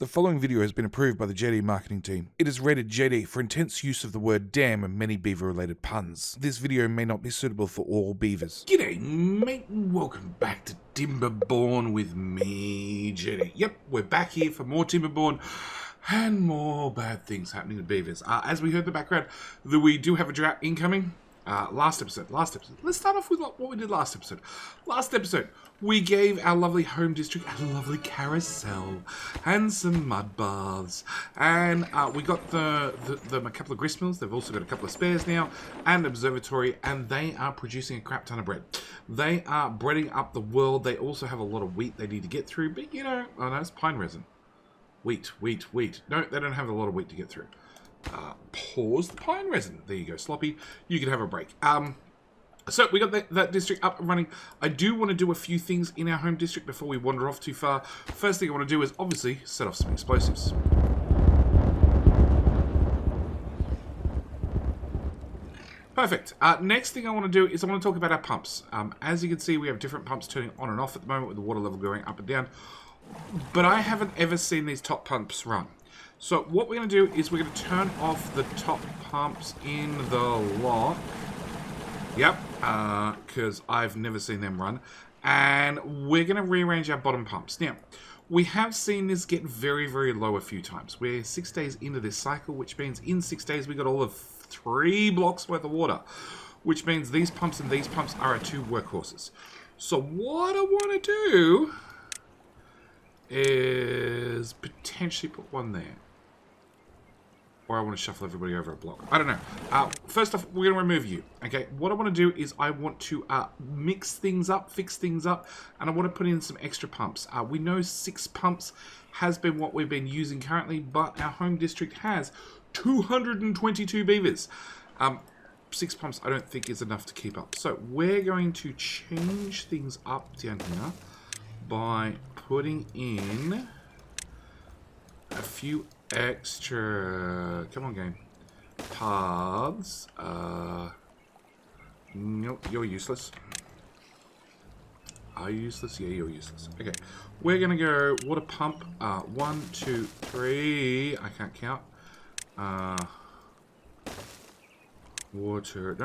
The following video has been approved by the JD marketing team. It is rated JD for intense use of the word damn and many beaver related puns. This video may not be suitable for all beavers. G'day mate, welcome back to Timberborn with me, JD. Yep, we're back here for more Timberborn and more bad things happening to beavers. As we heard in the background, we do have a drought incoming. Last episode. Let's start off with what we did last episode. Last episode, we gave our lovely home district a lovely carousel and some mud baths. And we got a couple of grist mills. They've also got a couple of spares now. And observatory. And they are producing a crap ton of bread. They are breading up the world. They also have a lot of wheat they need to get through. But, you know, oh no, it's pine resin. Wheat. No, they don't have a lot of wheat to get through. Pause the pine resin. There you go, Sloppy. You can have a break. So we got that district up and running. I do want to do a few things in our home district before we wander off too far. First thing I want to do is obviously set off some explosives. Perfect. Next thing I want to do is I want to talk about our pumps. As you can see, we have different pumps turning on and off at the moment with the water level going up and down. But I haven't ever seen these top pumps run. So what we're going to do is we're going to turn off the top pumps in the lot. Yep, because I've never seen them run. And we're going to rearrange our bottom pumps. Now, we have seen this get very, very low a few times. We're 6 days into this cycle, which means in 6 days we got all of 3 blocks worth of water. Which means these pumps and these pumps are our 2 workhorses. So what I want to do is potentially put one there. Or I want to shuffle everybody over a block. I don't know. First off, we're going to remove you. Okay, what I want to do is I want to mix things up, fix things up, and I want to put in some extra pumps. We know 6 pumps has been what we've been using currently, but our home district has 222 beavers. 6 pumps I don't think is enough to keep up. So we're going to change things up down here by putting in a few extra, come on game, paths. Nope, you're useless. Are you useless? Yeah, you're useless. Okay, we're gonna go water pump. 1, 2, 3. I can't count. Water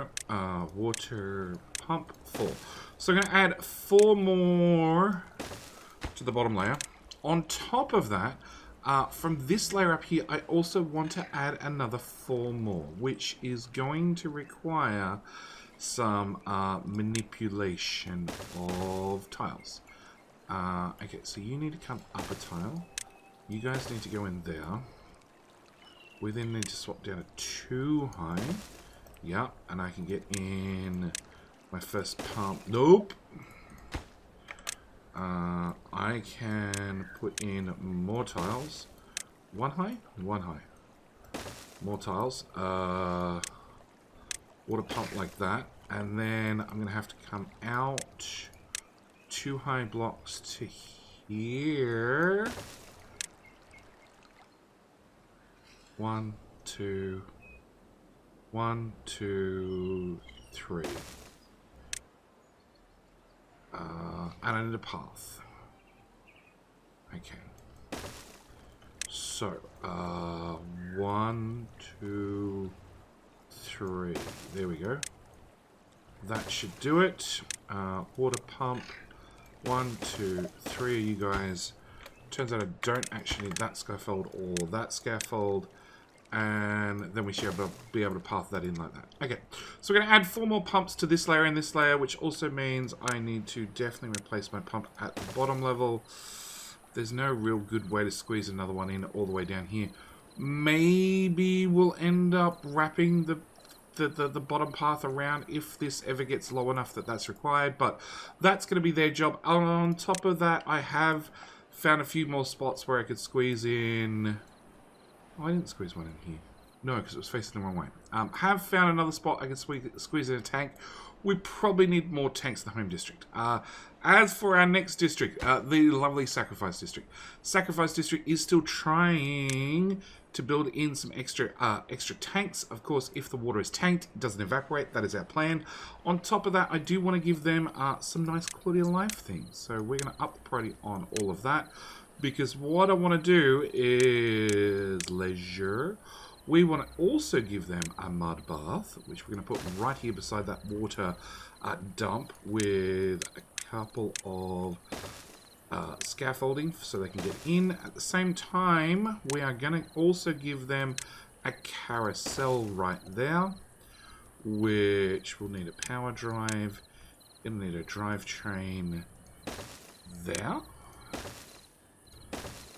pump 4. So I'm gonna add 4 more to the bottom layer. On top of that, from this layer up here, I also want to add another 4 more, which is going to require some manipulation of tiles. Okay, so you need to come up a tile. You guys need to go in there. We then need to swap down to 2 high. Yeah, and I can get in my first pump. Nope. I can put in more tiles. 1 high, 1 high. More tiles. Water pump like that. And then I'm going to have to come out 2 high blocks to here. 1, 2, 1, 2, 3. And I need a path. Okay. So, 1, 2, 3. There we go. That should do it. Water pump. 1, 2, 3 of you guys. Turns out I don't actually need that scaffold or that scaffold. And then we should be able to path that in like that. Okay, so we're going to add 4 more pumps to this layer and this layer, which also means I need to definitely replace my pump at the bottom level. There's no real good way to squeeze another one in all the way down here. Maybe we'll end up wrapping the bottom path around if this ever gets low enough that that's required, but that's going to be their job. On top of that, I have found a few more spots where I could squeeze in. Oh, I didn't squeeze one in here. No, because it was facing the wrong way. Have found another spot I can squeeze in a tank. We probably need more tanks in the home district. As for our next district, the lovely Sacrifice District. Sacrifice District is still trying to build in some extra tanks. Of course, if the water is tanked, it doesn't evaporate. That is our plan. On top of that, I do want to give them some nice quality of life things. So we're going to up the priority on all of that. Because what I want to do is leisure. We want to also give them a mud bath, which we're going to put right here beside that water dump with a couple of scaffolding so they can get in. At the same time, we are going to also give them a carousel right there, which will need a power drive. It'll need a drivetrain there.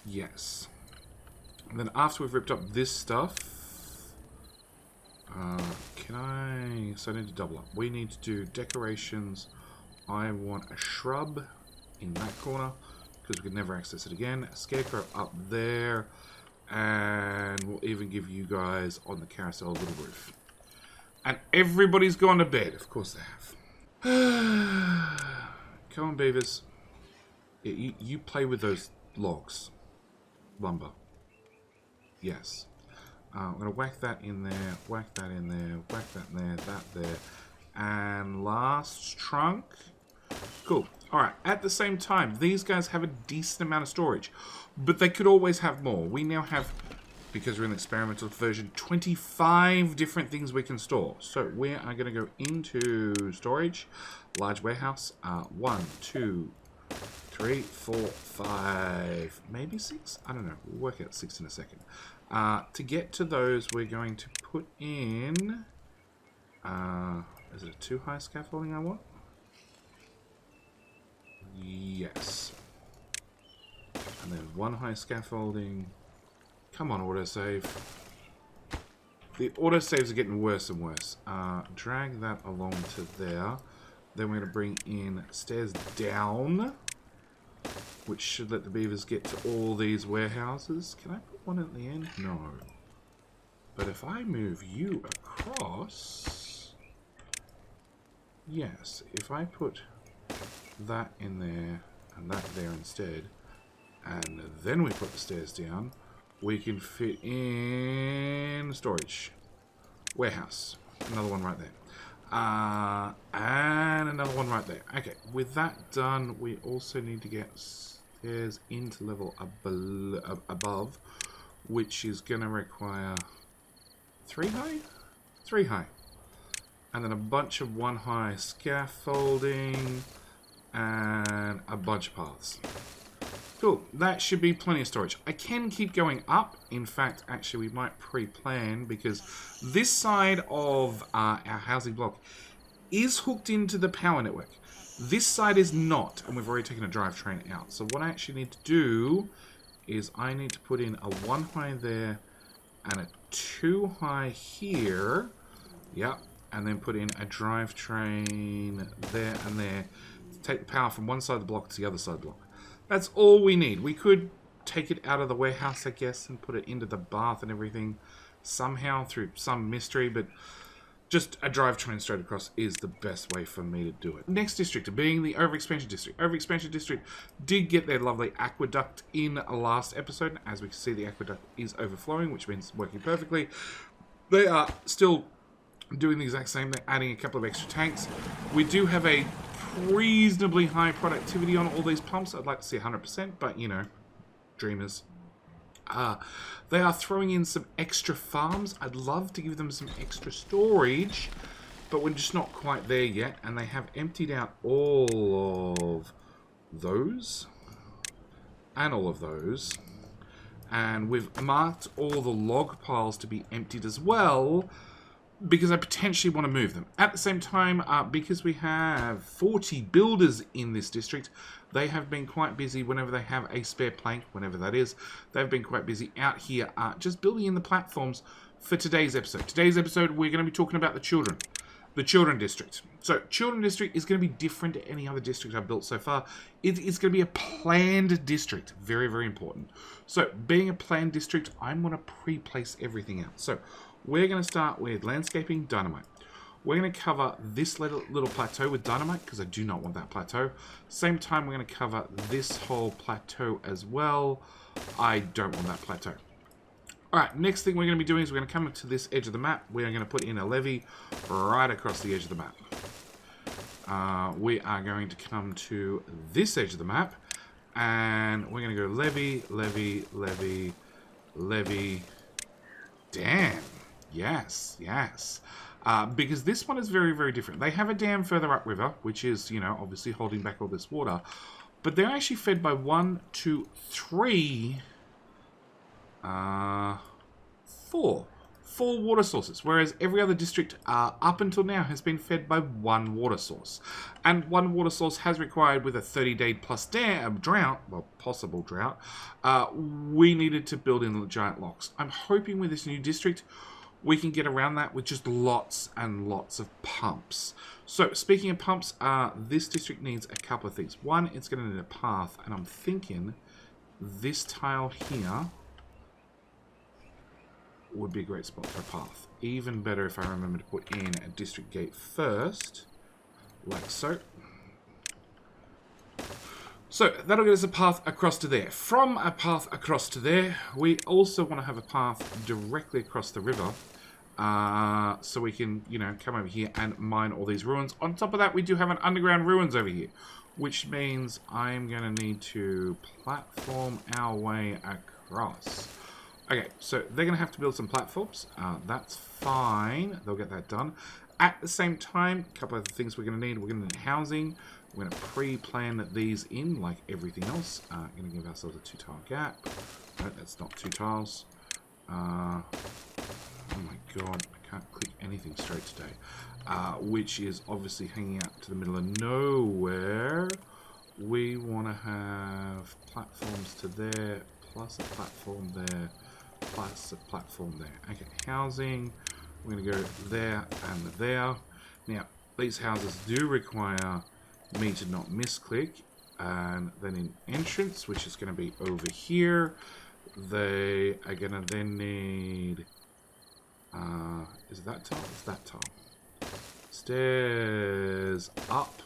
Yes. And then after we've ripped up this stuff, so I need to double up. We need to do decorations. I want a shrub in that corner because we could never access it again. A scarecrow up there, and we'll even give you guys on the carousel a little roof. And everybody's gone to bed. Of course they have. Come on, beavers. Yeah, you play with those logs. Lumber. Yes. I'm going to whack that in there, whack that in there, whack that in there, that there. And last trunk. Cool. Alright, at the same time, these guys have a decent amount of storage. But they could always have more. We now have, because we're in the experimental version, 25 different things we can store. So we are going to go into storage, large warehouse. 1, 2, 3, 4, 5, maybe 6? I don't know. We'll work out 6 in a second. To get to those, we're going to put in... is it a 2 high scaffolding I want? Yes. And then 1 high scaffolding. Come on, autosave. The autosaves are getting worse and worse. Drag that along to there. Then we're going to bring in stairs down, which should let the beavers get to all these warehouses. Can I put one at the end? No. But if I move you across... Yes, if I put that in there and that there instead, and then we put the stairs down, we can fit in storage. Warehouse. Another one right there. And another one right there. Okay, with that done, we also need to get stairs into level above, which is going to require 3 high? 3 high. And then a bunch of 1 high scaffolding, and a bunch of paths. Cool, that should be plenty of storage. I can keep going up. In fact, actually, we might pre-plan, because this side of our housing block is hooked into the power network. This side is not, and we've already taken a drivetrain out. So what I actually need to do is I need to put in a 1 high there and a 2 high here. Yep, and then put in a drivetrain there and there to take the power from one side of the block to the other side of the block. That's all we need. We could take it out of the warehouse, I guess, and put it into the bath and everything somehow through some mystery, but just a drivetrain straight across is the best way for me to do it. Next district being the Overexpansion District. Overexpansion District did get their lovely aqueduct in last episode. As we can see, the aqueduct is overflowing, which means working perfectly. They are still doing the exact same. They're adding a couple of extra tanks. We do have a reasonably high productivity on all these pumps. I'd like to see 100%, but you know, dreamers. They are throwing in some extra farms. I'd love to give them some extra storage, but we're just not quite there yet. And they have emptied out all of those and all of those. And we've marked all the log piles to be emptied as well, because I potentially want to move them. At the same time, because we have 40 builders in this district, they have been quite busy whenever they have a spare plank, whenever that is. They've been quite busy out here just building in the platforms for today's episode. Today's episode, we're going to be talking about the children. The Children District. So, Children District is going to be different to any other district I've built so far. It's going to be a planned district. Very, very important. So, being a planned district, I'm going to pre-place everything out. So, we're going to start with landscaping, dynamite. We're going to cover this little plateau with dynamite, because I do not want that plateau. Same time, we're going to cover this whole plateau as well. I don't want that plateau. Alright, next thing we're going to be doing is we're going to come up to this edge of the map. We're going to put in a levee right across the edge of the map. We are going to come to this edge of the map, And we're going to go levy, levy, levy, levy. Dam. Yes, yes. Because this one is very, very different. They have a dam further upriver, which is, you know, obviously holding back all this water. But they're actually fed by 1, 2, 3, 4 water sources, whereas every other district up until now has been fed by 1 water source. And 1 water source has required, with a 30-day plus drought, well, possible drought, we needed to build in the giant locks. I'm hoping with this new district, we can get around that with just lots and lots of pumps. So, speaking of pumps, this district needs a couple of things. One, it's going to need a path, and I'm thinking this tile here would be a great spot for a path. Even better if I remember to put in a district gate first, like so. So that'll get us a path across to there. From a path across to there, we also want to have a path directly across the river, so we can, you know, come over here and mine all these ruins. On top of that, we do have an underground ruins over here, which means I'm going to need to platform our way across. Okay, so they're going to have to build some platforms. That's fine. They'll get that done. At the same time, a couple of things we're going to need. We're going to need housing. We're going to pre-plan these in like everything else. Going to give ourselves a 2-tile gap. No, that's not 2 tiles. Oh my god, I can't click anything straight today. Which is obviously hanging out to the middle of nowhere. We want to have platforms to there, plus a platform there, plus a platform there. Okay, housing. We're going to go there and there. Now, these houses do require me to not misclick. And then in entrance, which is going to be over here, they are going to then need... is it that tile? It's that tile. Stairs up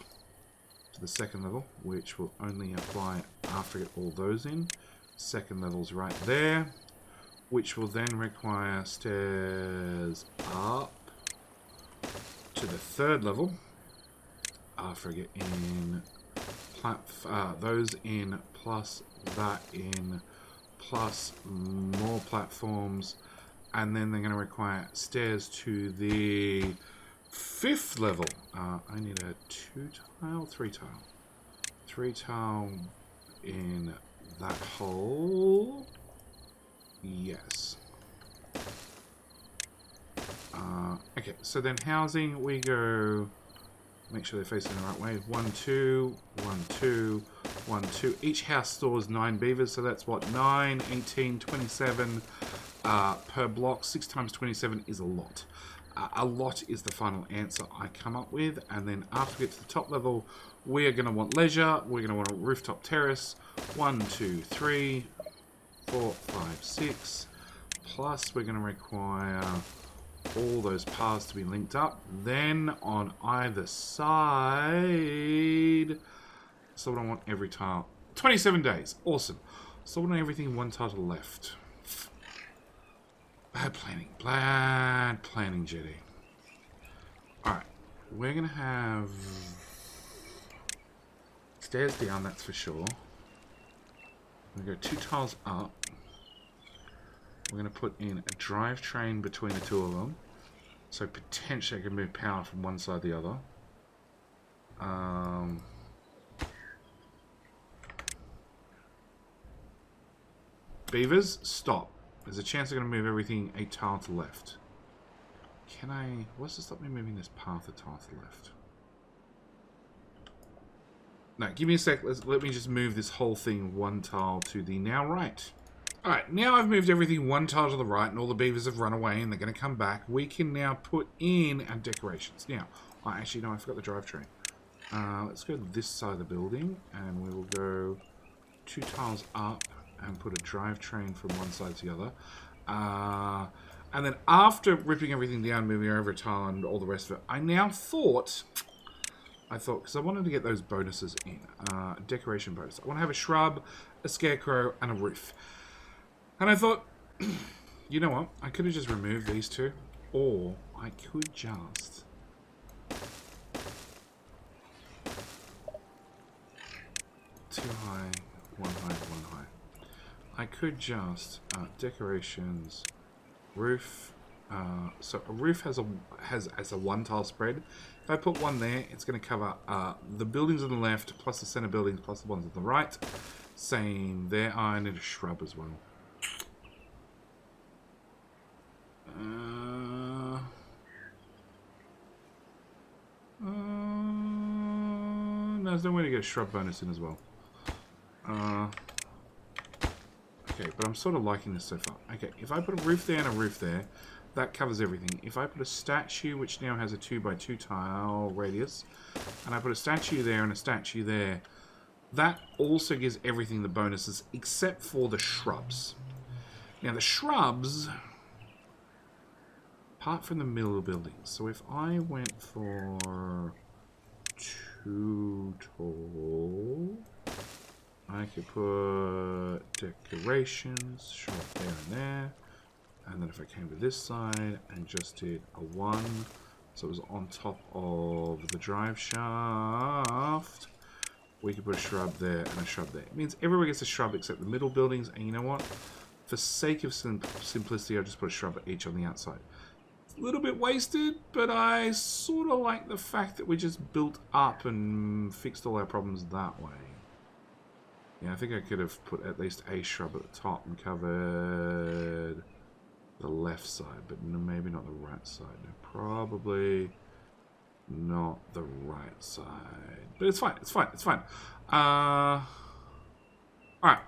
to the second level, which will only apply after I get all those in. Second level's right there, which will then require stairs up to the third level after I get in those in, plus that in, plus more platforms, and then they're going to require stairs to the 5th level. I need a 2-tile, 3-tile. 3-tile in that hole. Yes. Okay, so then housing, we go... Make sure they're facing the right way. 1, 2, 1, 2, 1, 2. Each house stores 9 beavers, so that's what? 9, 18, 27 per block. 6 times 27 is a lot. A lot is the final answer I come up with. And then after we get to the top level, we are going to want leisure. We're going to want a rooftop terrace. 1, 2, 3, 4, 5, 6. Plus, we're going to require all those paths to be linked up. Then on either side, so what I want every tile. 27 days. Awesome. So I want everything 1 tile to the left. Bad planning, Jetty. Alright, we're going to have stairs down, that's for sure. We're going to go 2 tiles up. We're going to put in a drivetrain between the 2 of them. So potentially I can move power from one side to the other. Beavers, stop. There's a chance I'm going to move everything a tile to the left. Can I... What's to stop me moving this path a tile to the left? No, give me a sec. Let me just move this whole thing 1 tile to the now right. Alright, now I've moved everything 1 tile to the right and all the beavers have run away and they're going to come back. We can now put in our decorations. Now, actually, no, I forgot the drivetrain. Let's go to this side of the building and we will go 2 tiles up and put a drivetrain from one side to the other. And then after ripping everything down, moving over a tile and all the rest of it, I thought, because I wanted to get those bonuses in. Decoration bonus. I want to have a shrub, a scarecrow, and a roof. And I thought, you know what? I could have just removed these 2. Or I could just... Too high. one high, one high. I could just decorations, roof. So a roof has a one tile spread. If I put one there, it's going to cover the buildings on the left plus the center buildings plus the ones on the right. Same there. I need a shrub as well. No, there's no way to get a shrub bonus in as well. Okay, but I'm sort of liking this so far. Okay, if I put a roof there and a roof there, that covers everything. If I put a statue, which now has a 2x2 tile radius, and I put a statue there and a statue there, that also gives everything the bonuses, except for the shrubs. Now, the shrubs, apart from the middle buildings, so if I went for 2 tall, I could put decorations, shrub there and there. And then if I came to this side and just did a 1, so it was on top of the drive shaft, we could put a shrub there and a shrub there. It means everywhere gets a shrub except the middle buildings. And you know what? For sake of simplicity, I'll just put a shrub each on the outside. It's a little bit wasted, but I sort of like the fact that we just built up and fixed all our problems that way. Yeah, I think I could have put at least a shrub at the top and covered the left side, but no, maybe not the right side. No, probably not the right side. But it's fine, it's fine, it's fine. Alright,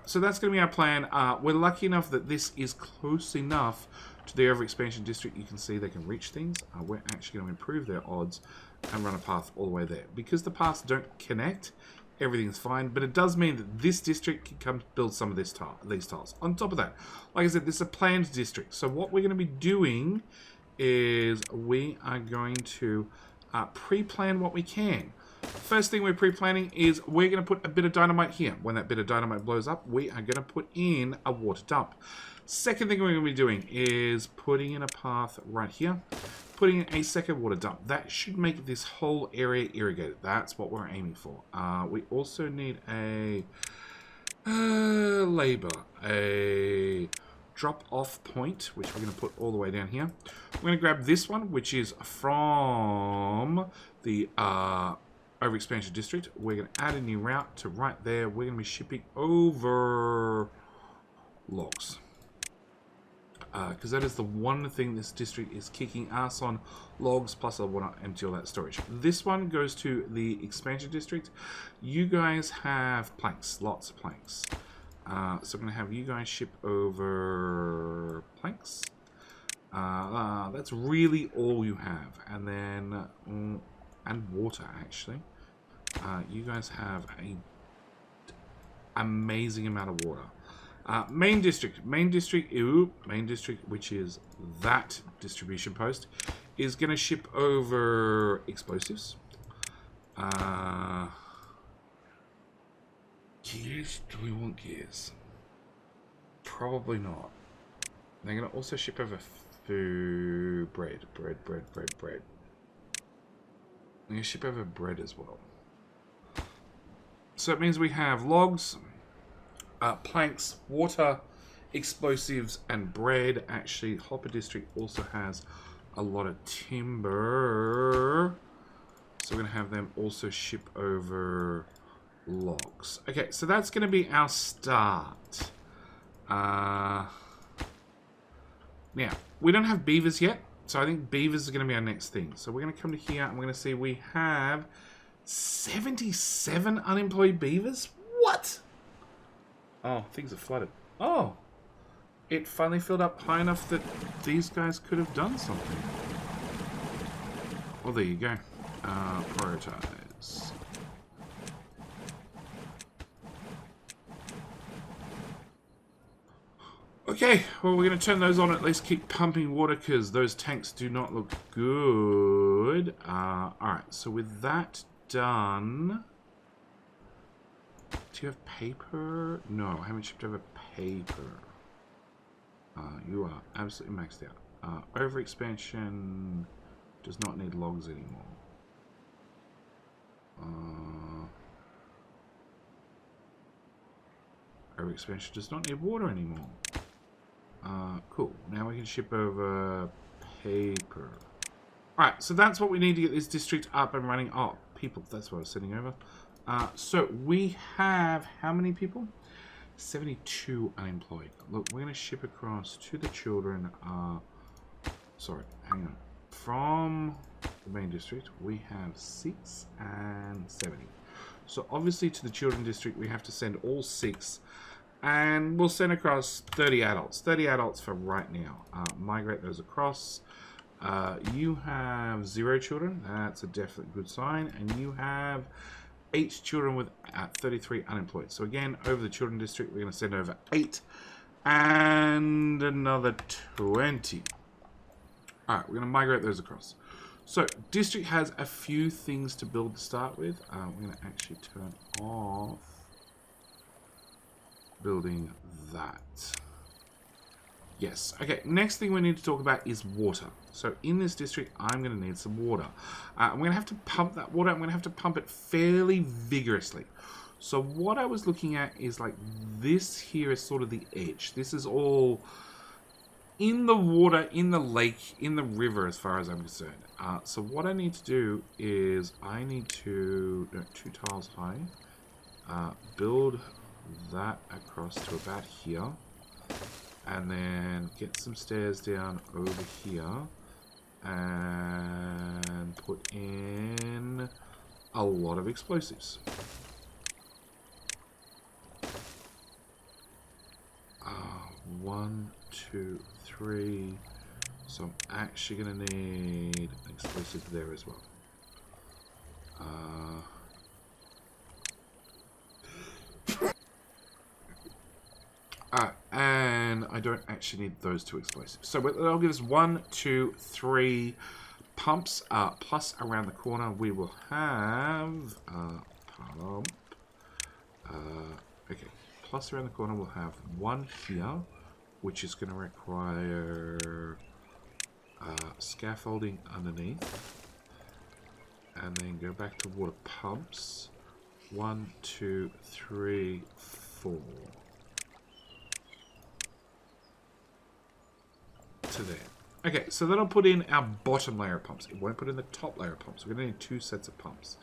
so that's going to be our plan. We're lucky enough that this is close enough to the overexpansion district. You can see they can reach things. We're actually going to improve their odds and run a path all the way there. Because the paths don't connect, everything's fine, but it does mean that this district can come build some of these tiles. On top of that, like I said, this is a planned district. So what we're going to be doing is we are going to pre-plan what we can. First thing we're pre-planning is we're going to put a bit of dynamite here. When that bit of dynamite blows up, we are going to put in a water dump. Second thing we're going to be doing is putting in a path right here. Putting in a second water dump. That should make this whole area irrigated. That's what we're aiming for. We also need a a drop-off point, which we're going to put all the way down here. We're going to grab this one, which is from the overexpansion district. We're going to add a new route to right there. We're going to be shipping over logs. Because that is the one thing this district is kicking ass on, logs, plus I want to empty all that storage. This one goes to the expansion district. You guys have planks, lots of planks. So I'm going to have you guys ship over planks. That's really all you have. And then, and water actually. You guys have an amazing amount of water. Main district, which is that distribution post, is going to ship over explosives. Gears? Do we want gears? Probably not. They're going to also ship over food, bread. They're going to ship over bread as well. So it means we have logs, planks, water, explosives, and bread. Actually, Hopper District also has a lot of timber. So we're going to have them also ship over logs. Okay, so that's going to be our start. Now, we don't have beavers yet. So I think beavers are going to be our next thing. So we're going to come to here and we're going to see we have 77 unemployed beavers? What? Oh, things are flooded. Oh, it finally filled up high enough that these guys could have done something. Well, there you go. Prioritize. Okay, well, we're going to turn those on, at least keep pumping water, because those tanks do not look good. Alright, so with that done... Do you have paper? No, I haven't shipped over paper. You are absolutely maxed out. Overexpansion does not need logs anymore. expansion does not need water anymore. Cool. Now we can ship over paper. Alright, so that's what we need to get this district up and running. Oh, people, that's what I was sending over. So we have how many people? 72 unemployed. Look, we're going to ship across to the children. Sorry, hang on. From the main district, we have 6 and 70. So obviously to the children district, we have to send all 6. And we'll send across 30 adults. 30 adults for right now. Migrate those across. You have 0 children. That's a definite good sign. And you have 8 children with 33 unemployed. So again, over the children district, we're going to send over 8 and another 20. Alright, we're going to migrate those across. So, district has a few things to build to start with. We're going to actually turn off building that. Yes. Okay, next thing we need to talk about is water. So in this district, I'm going to need some water. I'm going to have to pump that water. I'm going to have to pump it fairly vigorously. So what I was looking at is like this here is sort of the edge. This is all in the water, in the lake, in the river as far as I'm concerned. So what I need to do is I need to, 2 tiles high, build that across to about here. And then get some stairs down over here and put in a lot of explosives. 1, 2, 3. So I'm actually going to need an explosive there as well. And I don't actually need those 2 explosives. So that'll give us 1, 2, 3 pumps. Plus around the corner we will have pump. Okay. Plus around the corner we'll have 1 here, which is going to require scaffolding underneath. And then go back to water pumps. 1, 2, 3, 4. To there. Okay, so that'll put in our bottom layer of pumps. It won't put in the top layer of pumps. We're going to need 2 sets of pumps.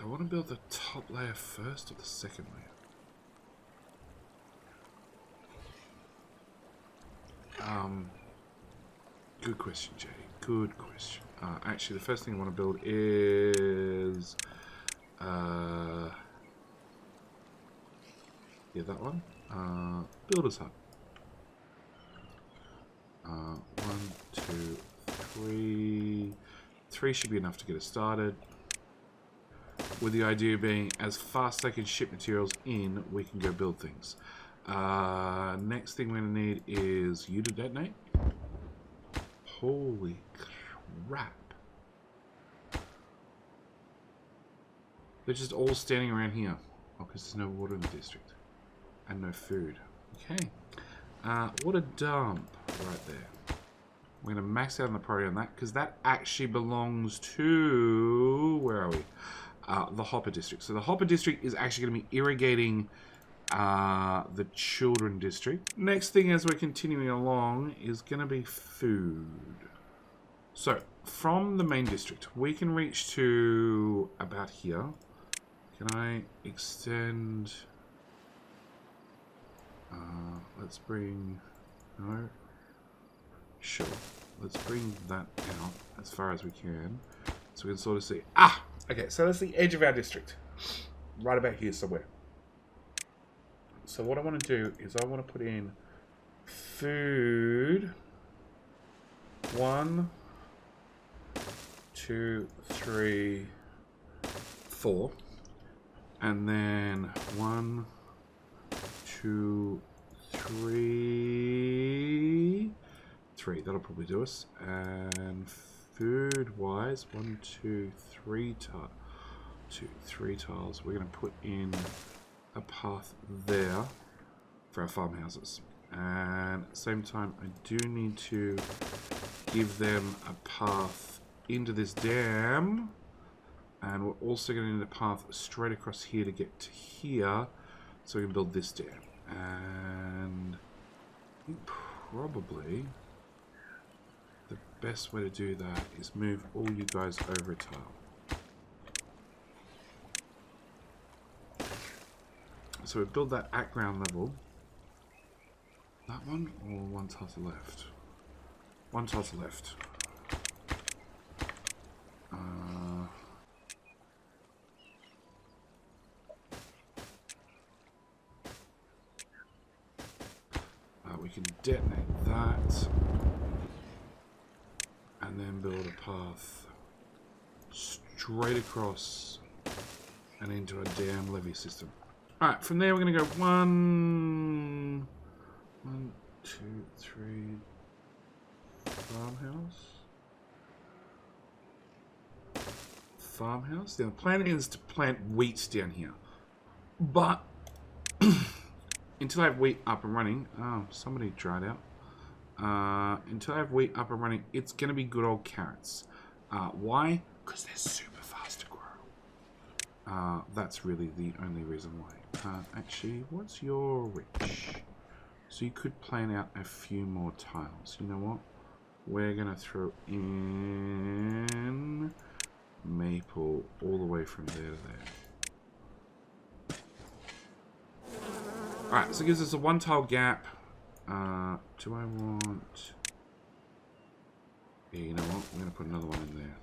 I want to build the top layer first or the second layer? Good question, Jay. Good question. Actually, the first thing I want to build is... yeah, that one. Builder's hut. 1, 2, 3. 3 should be enough to get us started. With the idea being, as fast as I can ship materials in, we can go build things. Next thing we're going to need is you to detonate. Holy crap. They're just all standing around here. Oh, because there's no water in the district. And no food. Okay. What a dump right there. We're going to max out on the priority on that because that actually belongs to... Where are we? The Hopper District. So the Hopper District is actually going to be irrigating the Children District. Next thing as we're continuing along is going to be food. So from the main district, we can reach to about here. Can I extend... let's bring... No. Sure. Let's bring that out as far as we can. So we can sort of see... Ah! Okay, so that's the edge of our district. Right about here somewhere. So what I want to do is I want to put in food. 1, 2, 3, 4. And then 1, 2, 3. 3. That'll probably do us. And food wise, 1, 2, 3 tiles. We're going to put in a path there for our farmhouses. And at the same time, I do need to give them a path into this dam. And we're also going to need a path straight across here to get to here. So we can build this dam. And I think probably the best way to do that is move all you guys over a tile. So we build that at ground level. That one or one tile to the left? One tile to the left. We can detonate that. And then build a path straight across and into a dam levee system. Alright, from there we're going to go 1, 2, 3, farmhouse. Now the plan is to plant wheat down here. But until I have wheat up and running, oh, somebody dried out. Until I have wheat up and running, it's going to be good old carrots. Why? Because they're super fast to grow. That's really the only reason why. Actually, what's your rich? So you could plan out a few more tiles. You know what? We're going to throw in maple all the way from there to there. Alright, so it gives us a 1 tile gap. Do I want... Yeah, you know what? I'm going to put another one in there.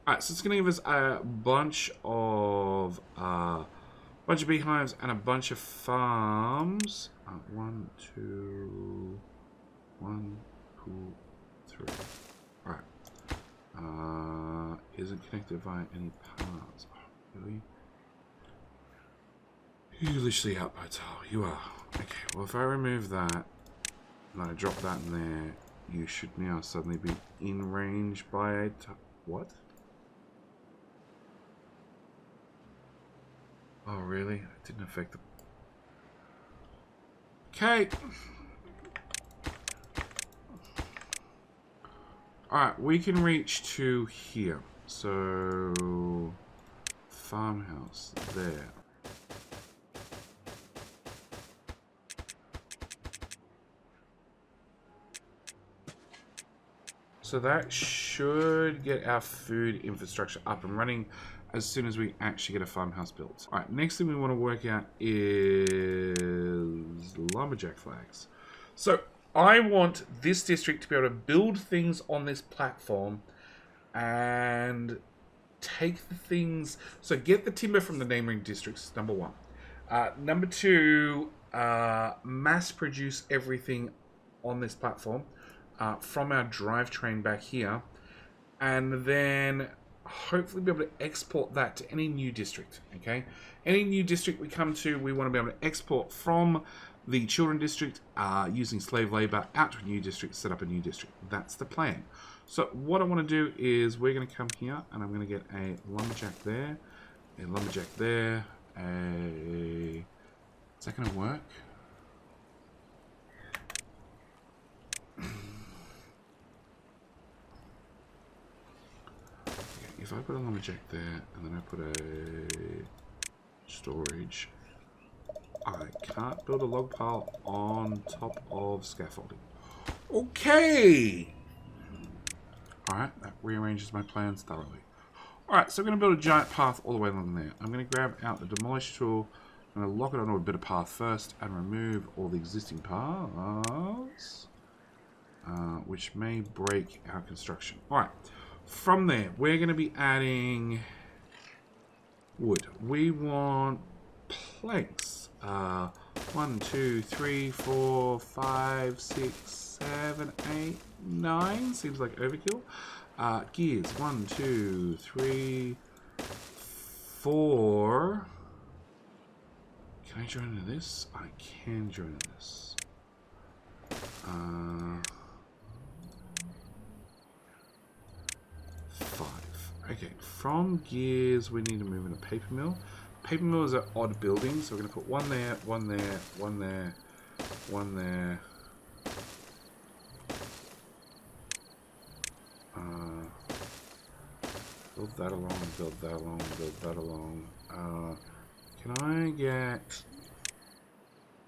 Alright, so it's going to give us a bunch of beehives and a bunch of farms. 1, 2, 3. Alright. Isn't connected via any paths. Oh, really? You're literally out by tile. You are. Okay, well if I remove that and I drop that in there, you should now suddenly be in range by a what? Oh really? It didn't affect the... Okay. Alright, we can reach to here. So... farmhouse there. So that should get our food infrastructure up and running as soon as we actually get a farmhouse built. Alright, next thing we want to work out is lumberjack flags. So I want this district to be able to build things on this platform and take the things... So get the timber from the neighboring districts, number 1. Number 2, mass produce everything on this platform. From our drivetrain back here, and then hopefully be able to export that to any new district. Okay, any new district we come to, we want to be able to export from the children district using slave labor out to a new district, set up a new district. That's the plan. So what I want to do is we're going to come here and I'm going to get a lumberjack there, a lumberjack there, a... Is that going to work? If I put a lumberjack there, and then I put a storage, I can't build a log pile on top of scaffolding. Okay! Alright, that rearranges my plans thoroughly. Alright, so I'm going to build a giant path all the way along there. I'm going to grab out the demolish tool, I'm going to lock it onto a bit of path first, and remove all the existing paths, which may break our construction. Alright. From there, we're going to be adding wood. We want planks. 1, 2, 3, 4, 5, 6, 7, 8, 9. Seems like overkill. Gears. 1, 2, 3, 4. Can I join into this? I can join into this. 5. Okay, from gears we need to move in a paper mill. Paper mills are odd buildings, so we're going to put one there, one there, one there, one there. Build that along, build that along, build that along. Can I get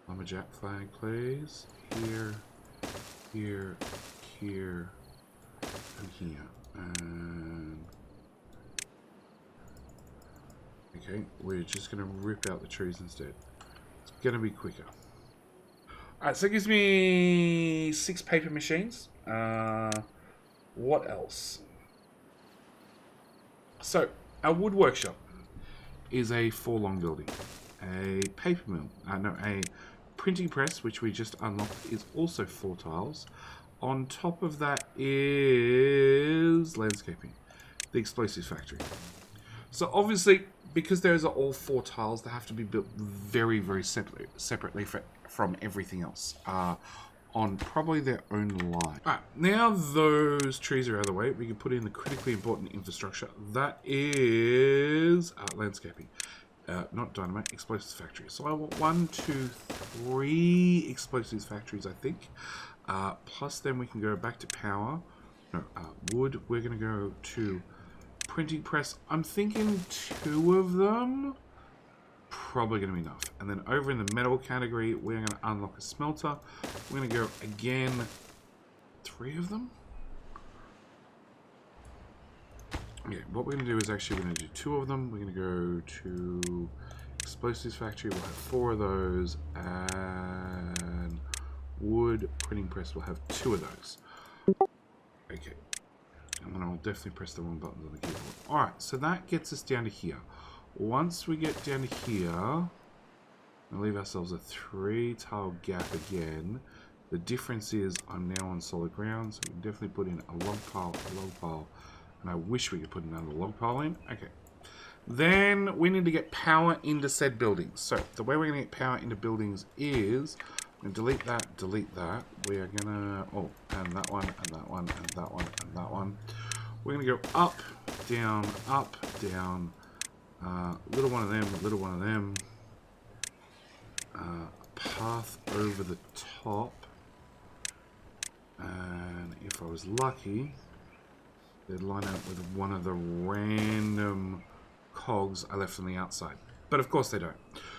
Lumberjack flag, please. Here, here, here, and here. And okay, we're just going to rip out the trees instead. It's going to be quicker. Alright, so it gives me 6 paper machines. What else? So, our wood workshop is a 4-long building. A paper mill, a printing press, which we just unlocked, is also 4 tiles. On top of that is landscaping, the explosives factory. So obviously, because those are all 4 tiles, they have to be built very, very separately from everything else, on probably their own line. Alright, now those trees are out of the way, we can put in the critically important infrastructure. That is landscaping. Not dynamite, explosives factory. So I want 1, 2, 3 explosives factories, I think. Plus then we can go back to power. No, wood. We're going to go to printing press. I'm thinking 2 of them. Probably going to be enough. And then over in the metal category, we're going to unlock a smelter. We're going to go again 3 of them. Yeah, what we're going to do is actually we're going to do 2 of them. We're going to go to explosives factory. We'll have 4 of those. And wood printing press will have 2 of those. Okay. And then I'll definitely press the wrong buttons on the keyboard. Alright, so that gets us down to here. Once we get down to here, we'll leave ourselves a 3-tile gap again. The difference is I'm now on solid ground, so we can definitely put in a log pile, and I wish we could put another log pile in. Okay. Then we need to get power into said buildings. So the way we're going to get power into buildings is I'm going to delete that. We are going to, oh, and that one, and that one, and that one, and that one. We're going to go up, down, little one of them, little one of them. Path over the top. And if I was lucky, they'd line up with one of the random cogs I left on the outside. But of course they don't.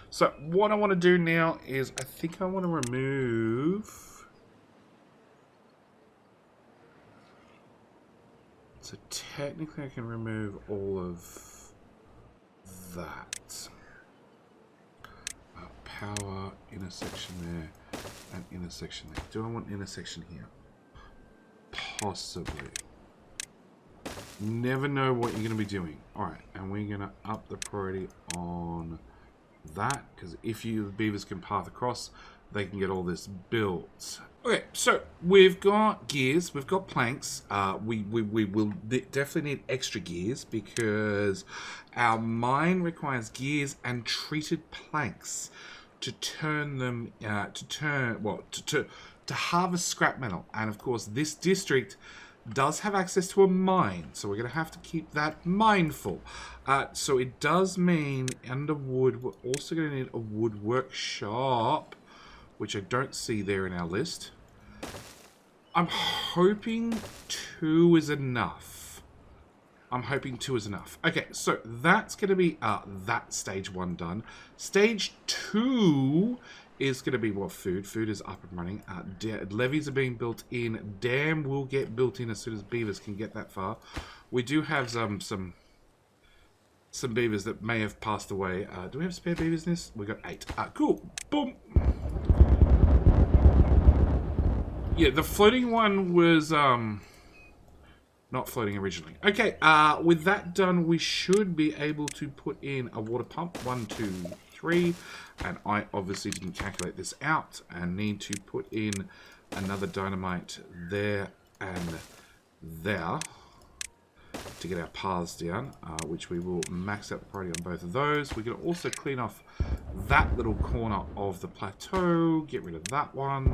So what I want to do now is I think I want to remove... So technically I can remove all of that. Power, intersection there, and intersection there. Do I want intersection here? Possibly. Never know what you're going to be doing. Alright, and we're going to up the priority on that, because if the beavers can path across, they can get all this built. Okay, so we've got gears, we've got planks. We will definitely need extra gears because our mine requires gears and treated planks to turn them to harvest scrap metal. And of course, this district does have access to a mine, so we're going to have to keep that mindful. So it does mean under wood, we're also going to need a wood workshop, which I don't see there in our list. I'm hoping 2 is enough. Okay, so that's going to be that stage 1 done. Stage 2 is going to be what? Food. Food is up and running. Levees are being built in. Dam will get built in as soon as beavers can get that far. We do have some beavers that may have passed away. Do we have spare beavers in this? We got 8. Cool. Boom. Yeah, the floating one was not floating originally. Okay, with that done, we should be able to put in a water pump. 1, 2, 3. And I obviously didn't calculate this out and need to put in another dynamite there and there to get our paths down, which we will max out the priority on both of those. We're going to also clean off that little corner of the plateau, get rid of that one.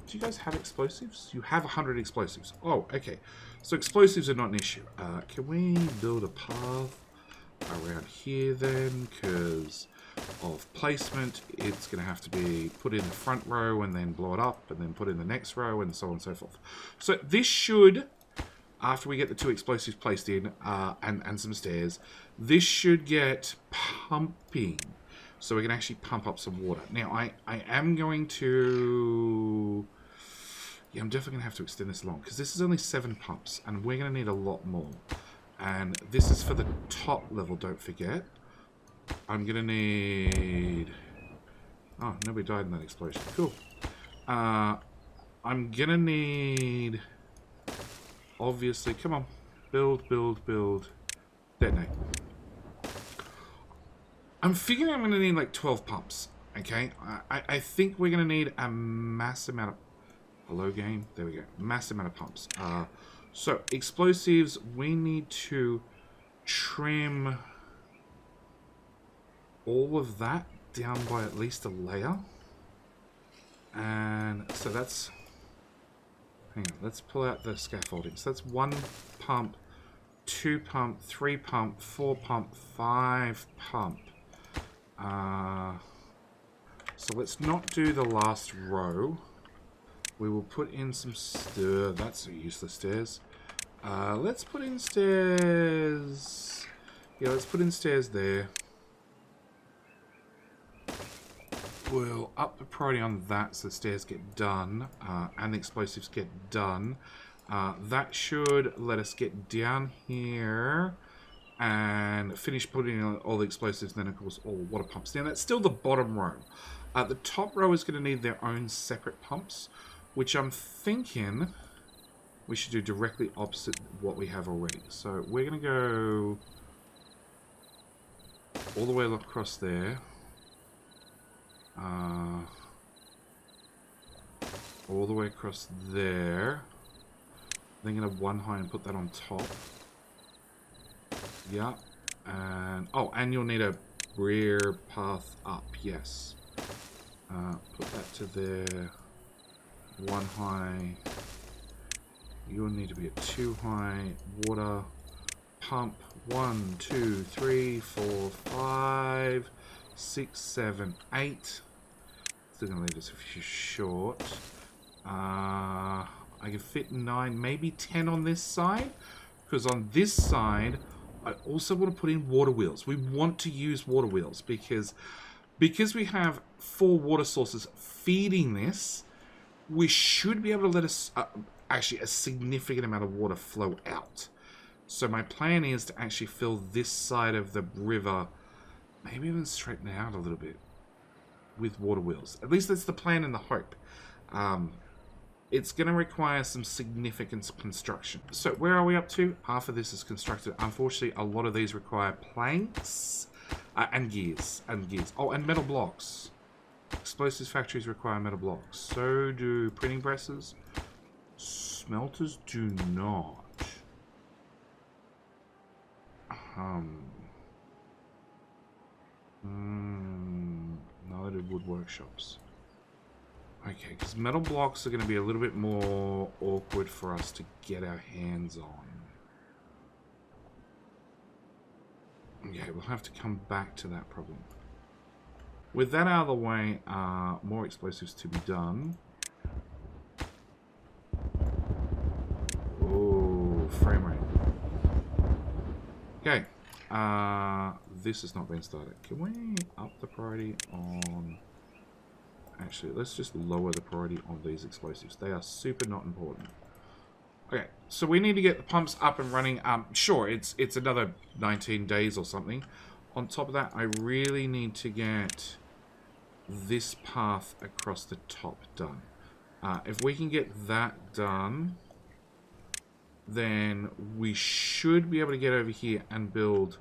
Do you guys have explosives? You have 100 explosives. Oh, okay. So explosives are not an issue. Can we build a path around here then? Because of placement, it's going to have to be put in the front row and then blow it up and then put in the next row and so on and so forth. So this should, after we get the 2 explosives placed in and some stairs, this should get pumping. so we can actually pump up some water. Now, I am going to... Yeah, I'm definitely going to have to extend this along, because this is only 7 pumps, and we're going to need a lot more. And this is for the top level, don't forget. I'm going to need... Oh, nobody died in that explosion. Cool. I'm going to need... Obviously, come on. Build, build, build. Detonate. I'm figuring I'm going to need like 12 pumps. Okay? I think we're going to need a massive amount of... Hello, game. There we go. Massive amount of pumps. So, explosives, we need to trim all of that down by at least a layer. And so that's... Hang on, let's pull out the scaffolding. So that's 1 pump, 2 pump, 3 pump, 4 pump, 5 pump. So let's not do the last row. We will put in some stairs. That's a useless stairs. Let's put in stairs. Yeah, let's put in stairs there. We'll up the priority on that so the stairs get done and the explosives get done. That should let us get down here and finish putting in all the explosives, and then of course all water pumps. Now that's still the bottom row. The top row is going to need their own separate pumps, which I'm thinking we should do directly opposite what we have already. So we're going to go all the way across there. All the way across there. Then going to one high and put that on top. Yeah. And oh, and you'll need a rear path up. Yes. Put that to there. One high. You'll need to be at 2 high. Water pump. 1, 2, 3, 4, 5, 6, 7, 8. Still gonna leave us a few short. I can fit 9, maybe 10 on this side, because on this side I also want to put in water wheels. We want to use water wheels because we have 4 water sources feeding this. We should be able to let us actually a significant amount of water flow out. So my plan is to actually fill this side of the river, maybe even straighten it out a little bit with water wheels. At least that's the plan and the hope. It's going to require some significant construction. So where are we up to? Half of this is constructed. Unfortunately, a lot of these require planks and gears. Oh, and metal blocks. Explosives factories require metal blocks. So do printing presses. Smelters do not. Neither do wood workshops. Okay, because metal blocks are going to be a little bit more awkward for us to get our hands on. Okay, we'll have to come back to that problem. With that out of the way, more explosives to be done. Oh, frame rate. Okay, this has not been started. Can we up the priority on... Actually, let's just lower the priority on these explosives. They are super not important. Okay, so we need to get the pumps up and running. Sure, it's another 19 days or something. On top of that, I really need to get this path across the top done. If we can get that done, then we should be able to get over here and build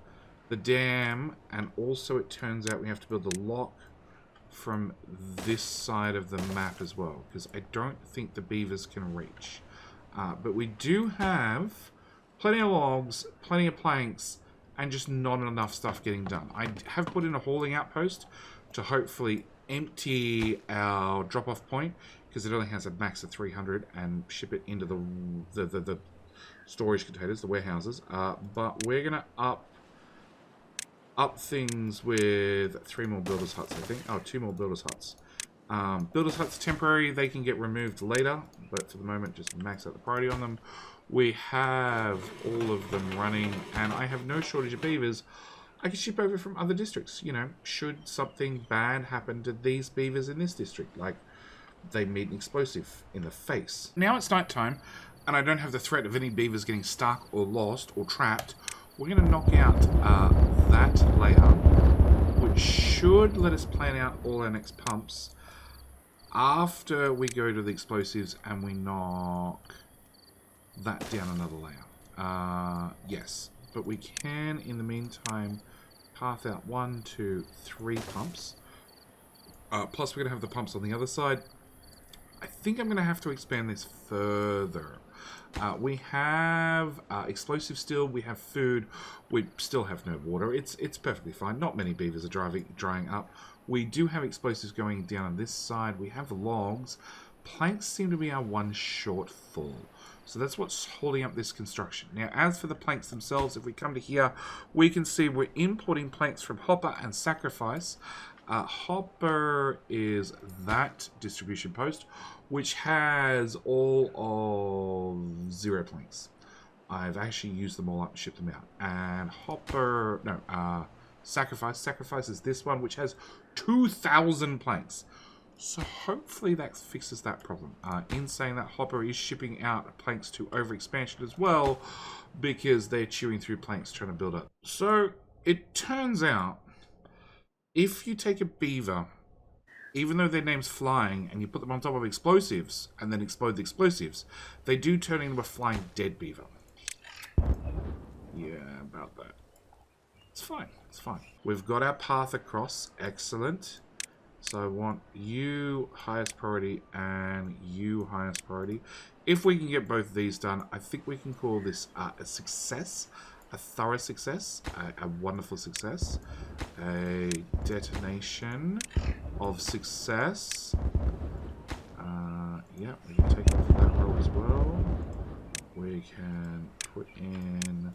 the dam. And also, it turns out we have to build the lock from this side of the map as well, because I don't think the beavers can reach. But we do have plenty of logs, plenty of planks, and just not enough stuff getting done. I have put in a hauling outpost to hopefully empty our drop-off point, because it only has a max of 300, and ship it into the storage containers, the warehouses. But we're going to up things with 3 more builders huts, I think. Oh, 2 more builders huts. Builders huts temporary, they can get removed later, but for the moment just max out the priority on them. We have all of them running, and I have no shortage of beavers. I can ship over from other districts. You know, should something bad happen to these beavers in this district, like they meet an explosive in the face. Now it's night time, and I don't have the threat of any beavers getting stuck or lost or trapped. We're going to knock out that layer, which should let us plan out all our next pumps after we go to the explosives and we knock that down another layer. Yes, but we can, in the meantime, path out 1, 2, 3 pumps. Plus, we're going to have the pumps on the other side. I think I'm going to have to expand this further. We have explosives still. We have food. We still have no water. It's perfectly fine. Not many beavers are drying up. We do have explosives going down on this side. We have logs. Planks seem to be our one shortfall. So that's what's holding up this construction. Now, as for the planks themselves, if we come to here, we can see we're importing planks from Hopper and Sacrifice. Hopper is that distribution post, which has all of 0 planks. I've actually used them all up and shipped them out. And Sacrifice is this one, which has 2,000 planks. So hopefully that fixes that problem. In saying that, Hopper is shipping out planks to overexpansion as well, because they're chewing through planks trying to build up. So it turns out, if you take a beaver, even though their name's flying, and you put them on top of explosives and then explode the explosives, they do turn into a flying dead beaver. Yeah, about that. It's fine. It's fine. We've got our path across. Excellent. So I want you highest priority and you highest priority. If we can get both of these done, I think we can call this a success. A thorough success. A wonderful success. A detonation of success. Yeah, we can take off that roll as well. We can put in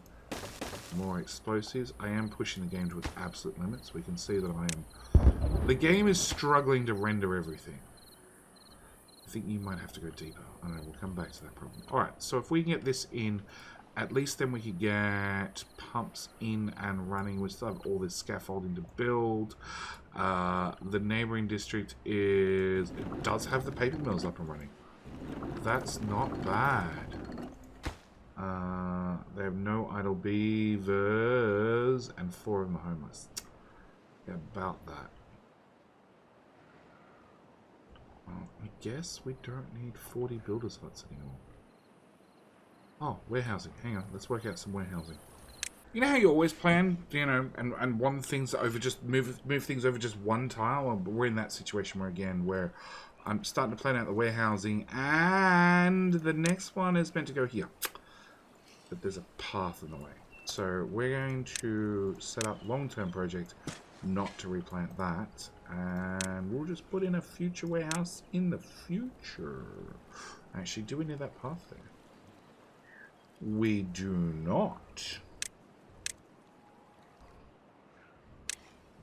more explosives. I am pushing the game to its absolute limits. We can see that I am... The game is struggling to render everything. I think you might have to go deeper. I don't know, we'll come back to that problem. Alright, so if we can get this in, at least then we could get pumps in and running. We still have all this scaffolding to build. The neighbouring district does have the paper mills up and running. That's not bad. They have no idle beavers, and 4 of them are homeless. Yeah, about that. Well, I guess we don't need 40 builders huts anymore. Oh, warehousing. Hang on, let's work out some warehousing. You know how you always plan, you know, and want things over, just move things over just one tile? Well, we're in that situation where I'm starting to plan out the warehousing, and the next one is meant to go here. But there's a path in the way. So we're going to set up long-term project not to replant that, and we'll just put in a future warehouse in the future. Actually, do we need that path there? We do not.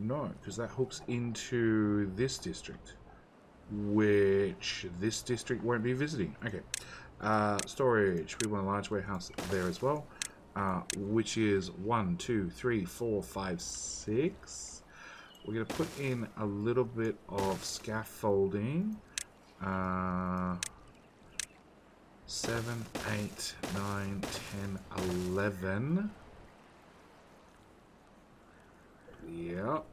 No, because that hooks into this district, which this district won't be visiting. Okay. Storage. We want a large warehouse there as well, which is 1, 2, 3, 4, 5, 6. We're going to put in a little bit of scaffolding. 7, 8, 9, 10, 11. Yep.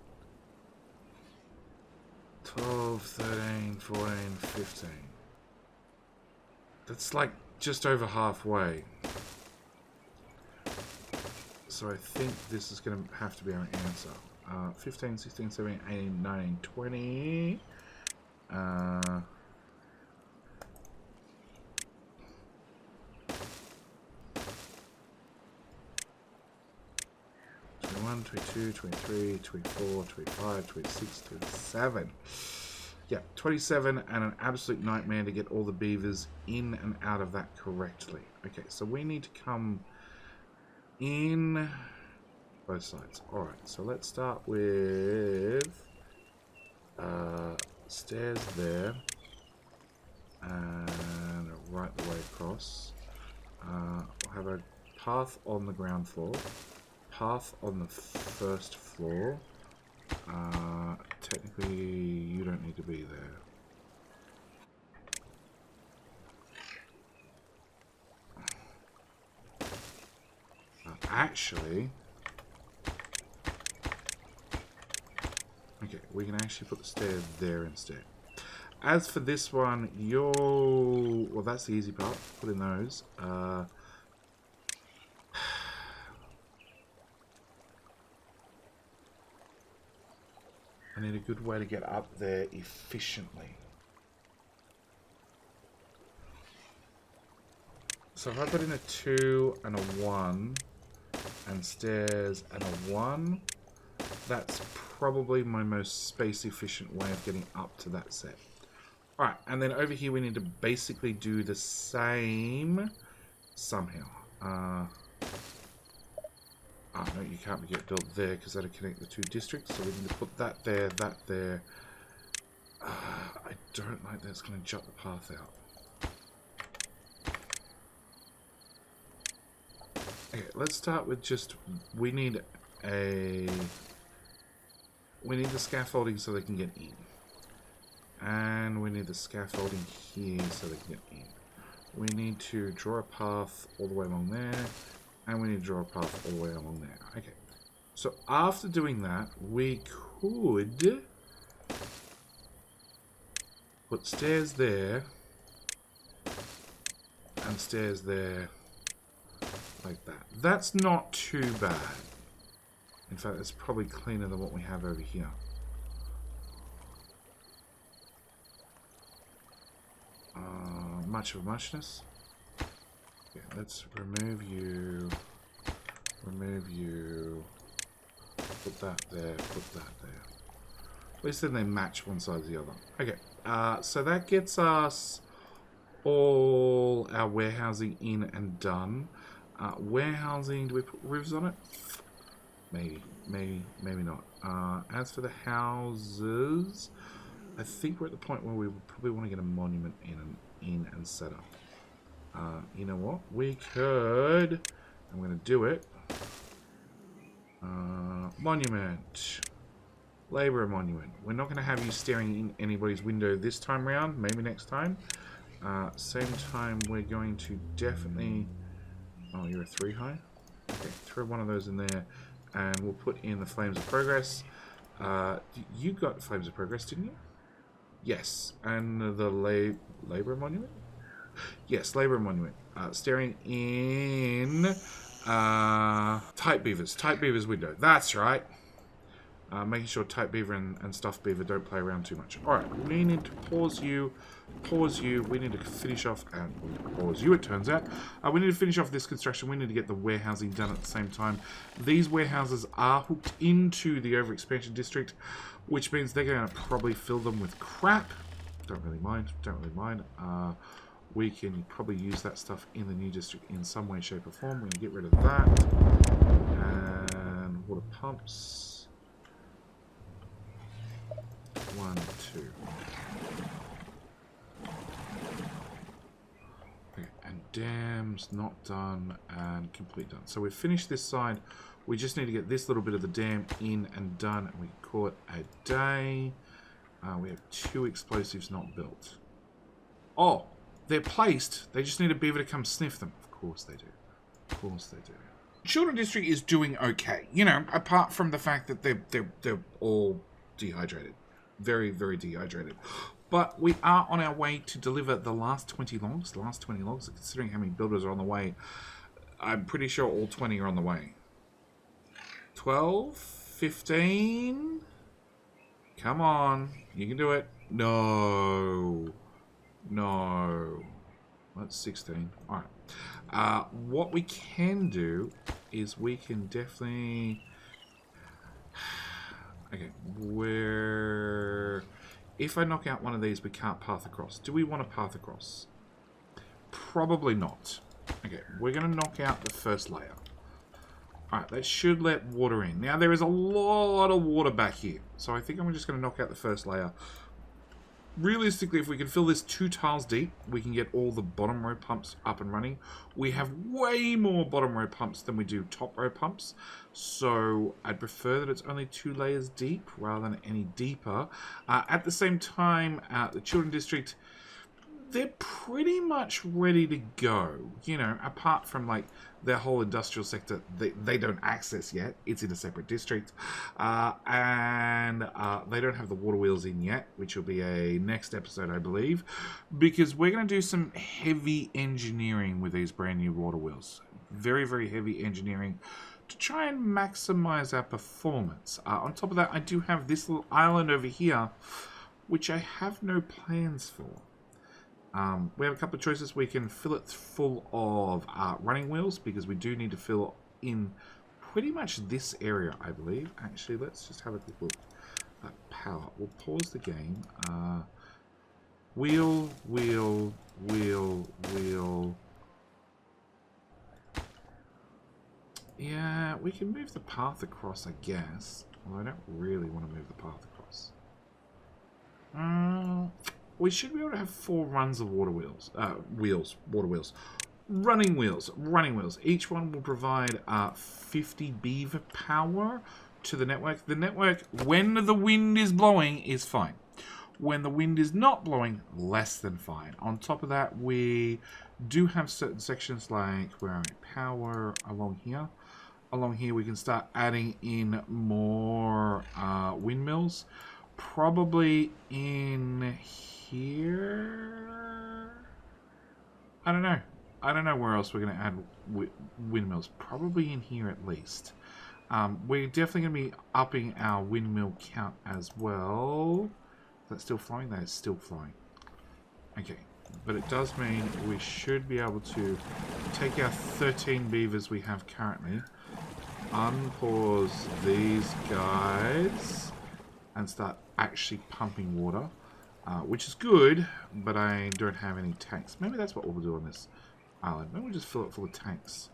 12, 13, 14, 15. That's like just over halfway. So I think this is going to have to be our answer. 15, 16, 17, 18, 19, 20. 21, 22, 23, 24, 25, 26, 27. Yeah, 27 and an absolute nightmare to get all the beavers in and out of that correctly. Okay, so we need to come in both sides. Alright, so let's start with stairs there and right the way across. We'll have a path on the ground floor. path on the first floor. Technically, you don't need to be there. Actually, okay, we can actually put the stair there instead. As for this one, well, that's the easy part. Put in those. I need a good way to get up there efficiently. So if I put in a 2 and a 1, and stairs and a 1, that's probably my most space efficient way of getting up to that set. Alright, and then over here we need to basically do the same somehow. No, you can't get built there because that'll connect the 2 districts, so we need to put that there, that there. I don't like that, it's going to jut the path out. Okay, let's start with just, we need the scaffolding so they can get in. And we need the scaffolding here so they can get in. We need to draw a path all the way along there. And we need to draw a path all the way along there. Okay, so after doing that, we could put stairs there. And stairs there. Like that. That's not too bad. In fact, it's probably cleaner than what we have over here. Much of a muchness. Okay, let's remove you. Remove you. Put that there. Put that there. At least then they match one side to the other. Okay, so that gets us all our warehousing in and done. Warehousing, do we put roofs on it? Maybe not. As for the houses, I think we're at the point where we probably want to get a monument in and set up. You know what? We could. I'm going to do it. Monument. Labourer monument. We're not going to have you staring in anybody's window this time round. Maybe next time. Same time, we're going to definitely... Oh, you're a 3 high? Okay, throw one of those in there, and we'll put in the Flames of Progress. You got Flames of Progress, didn't you? Yes, and the Labour Monument? Yes, Labour Monument. Staring in Type Beavers window. That's right. Making sure Type Beaver and Stuffed Beaver don't play around too much. Alright, we need to pause you. We need to finish off, and pause you, it turns out. We need to finish off this construction. We need to get the warehousing done at the same time. These warehouses are hooked into the overexpansion district, which means they're going to probably fill them with crap. Don't really mind. We can probably use that stuff in the new district in some way, shape, or form. We're going to get rid of that. And water pumps. 1, 2. Okay, and dams not done and complete done. So we've finished this side. We just need to get this little bit of the dam in and done, and we can call it a day. We have 2 explosives not built. Oh, they're placed. They just need a beaver to come sniff them. Of course they do. Of course they do. Children District is doing okay. You know, apart from the fact that they're all dehydrated. Very, very dehydrated. But we are on our way to deliver the last 20 logs. The last 20 logs, considering how many builders are on the way, I'm pretty sure all 20 are on the way. 12? 15? Come on. You can do it. No. That's 16. Alright. What we can do is we can definitely... Okay, if I knock out one of these, we can't path across. Do we want to path across? Probably not. Okay, we're going to knock out the first layer. Alright, that should let water in. Now, there is a lot of water back here. So I think I'm just going to knock out the first layer. realistically, if we can fill this 2 tiles deep, we can get all the bottom row pumps up and running. We have way more bottom row pumps than we do top row pumps. So I'd prefer that it's only 2 layers deep rather than any deeper. At the same time, the Children District, they're pretty much ready to go. You know, apart from like their whole industrial sector, they don't access yet. It's in a separate district. And they don't have the water wheels in yet, which will be a next episode, I believe. Because we're going to do some heavy engineering with these brand new water wheels. Very, very heavy engineering to try and maximize our performance. On top of that, I do have this little island over here, which I have no plans for. We have a couple of choices. We can fill it full of running wheels, because we do need to fill in pretty much this area, I believe. Actually, let's just have a quick look at power. We'll pause the game. Wheel, wheel, wheel, wheel. Yeah, we can move the path across, I guess. Although I don't really want to move the path across. We should be able to have 4 runs of water wheels. Water wheels. Running wheels. Each one will provide 50 beaver power to the network. The network, when the wind is blowing, is fine. When the wind is not blowing, less than fine. On top of that, we do have certain sections like, where are we? Power along here. Along here, we can start adding in more windmills. Probably in here. I don't know. I don't know where else we're going to add windmills. Probably in here at least. We're definitely going to be upping our windmill count as well. Is that still flying? That is still flying. Okay. But it does mean we should be able to take our 13 beavers we have currently, unpause these guys, and start actually pumping water, which is good, but I don't have any tanks. Maybe that's what we'll do on this island. Maybe we'll just fill it full of tanks.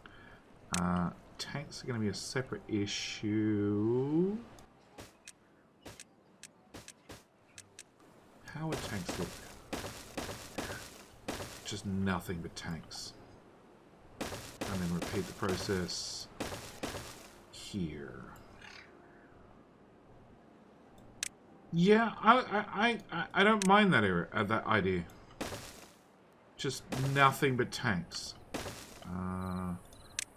Tanks are going to be a separate issue. How would tanks look? Just nothing but tanks. And then repeat the process here. Yeah, I don't mind that that idea. Just nothing but tanks.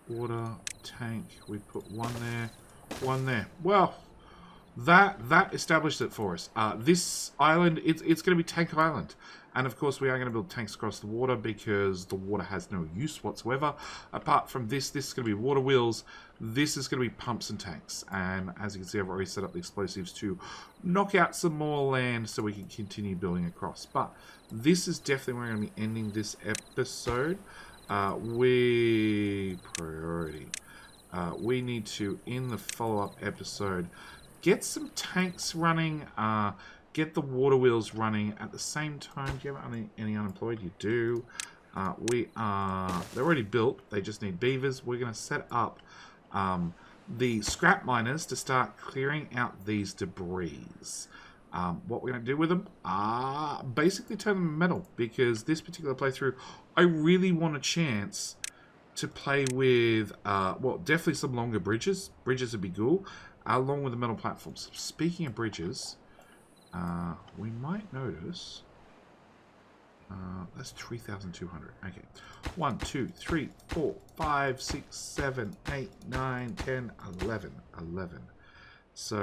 Water tank. We put 1 there, 1 there. Well, that established it for us. This island, it's going to be Tank Island. And of course, we are going to build tanks across the water because the water has no use whatsoever. Apart from this is going to be water wheels. This is going to be pumps and tanks. And as you can see, I've already set up the explosives to knock out some more land so we can continue building across. But this is definitely where we're going to be ending this episode. Priority. We need to, in the follow-up episode, get some tanks running, get the water wheels running at the same time. Do you have any unemployed? You do. They're already built. They just need beavers. We're going to set up the scrap miners to start clearing out these debris. What we're going to do with them? Basically turn them metal, because this particular playthrough, I really want a chance to play with, well, definitely some longer bridges. Bridges would be cool, along with the metal platforms. Speaking of bridges, we might notice, that's 3,200. Okay. 1, 2, 3, 4, 5, 6, 7, 8, 9, 10, 11. 11. So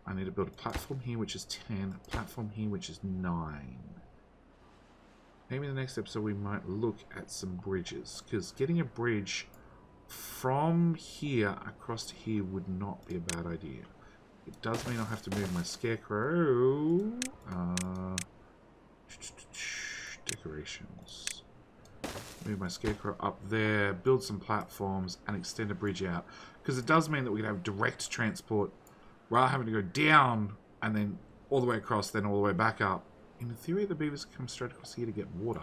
I need to build a platform here, which is 10, a platform here, which is 9. Maybe in the next episode we might look at some bridges, because getting a bridge from here across to here would not be a bad idea. It does mean I'll have to move my scarecrow. Decorations. Move my scarecrow up there, build some platforms, and extend a bridge out. Because it does mean that we can have direct transport rather than having to go down and then all the way across, then all the way back up. In theory, the beavers come straight across here to get water,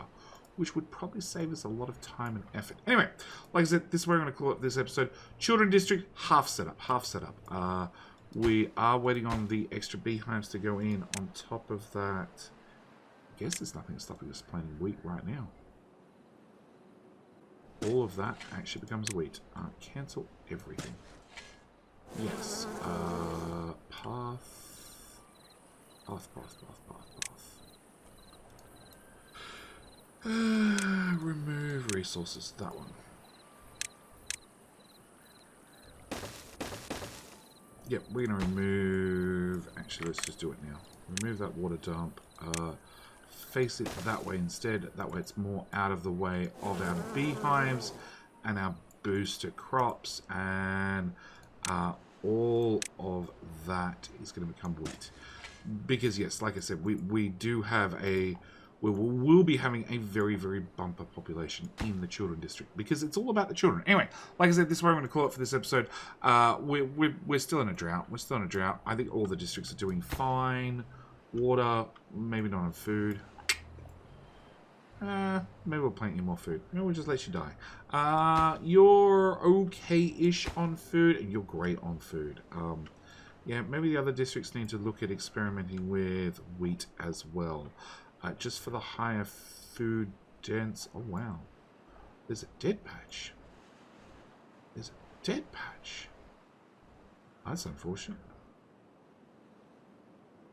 which would probably save us a lot of time and effort. Anyway, like I said, this is where I'm going to call it this episode. Children District, half set up. We are waiting on the extra beehives to go in on top of that. I guess there's nothing stopping us planting wheat right now. All of that actually becomes wheat. Cancel everything. Yes. Path. Remove resources. That one. Yep, we're going to remove... Actually, let's just do it now. Remove that water dump. Face it that way instead. That way it's more out of the way of our beehives and our booster crops. And all of that is going to become wheat. Because, yes, like I said, we do have a... We'll be having a very, very bumper population in the children district because it's all about the children. Anyway, like I said, this is what I'm going to call it for this episode. We're still in a drought. We're still in a drought. I think all the districts are doing fine. Water, maybe not on food. Maybe we'll plant you more food. Maybe we'll just let you die. You're okay-ish on food, and you're great on food. Yeah, maybe the other districts need to look at experimenting with wheat as well. Just for the higher food dense... Oh, wow. There's a dead patch. There's a dead patch. That's unfortunate.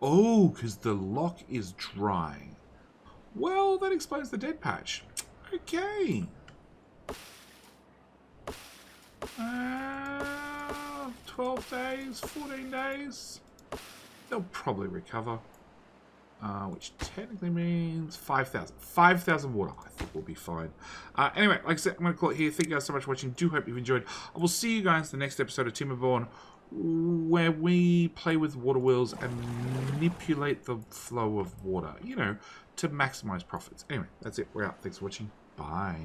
Oh, because the lock is dry. Well, that explains the dead patch. Okay. 12 days, 14 days. They'll probably recover. Which technically means 5,000. 5,000 water, I think, will be fine. Anyway, like I said, I'm going to call it here. Thank you guys so much for watching. Do hope you've enjoyed. I will see you guys in the next episode of Timberborn, where we play with water wheels and manipulate the flow of water, you know, to maximize profits. Anyway, that's it. We're out. Thanks for watching. Bye.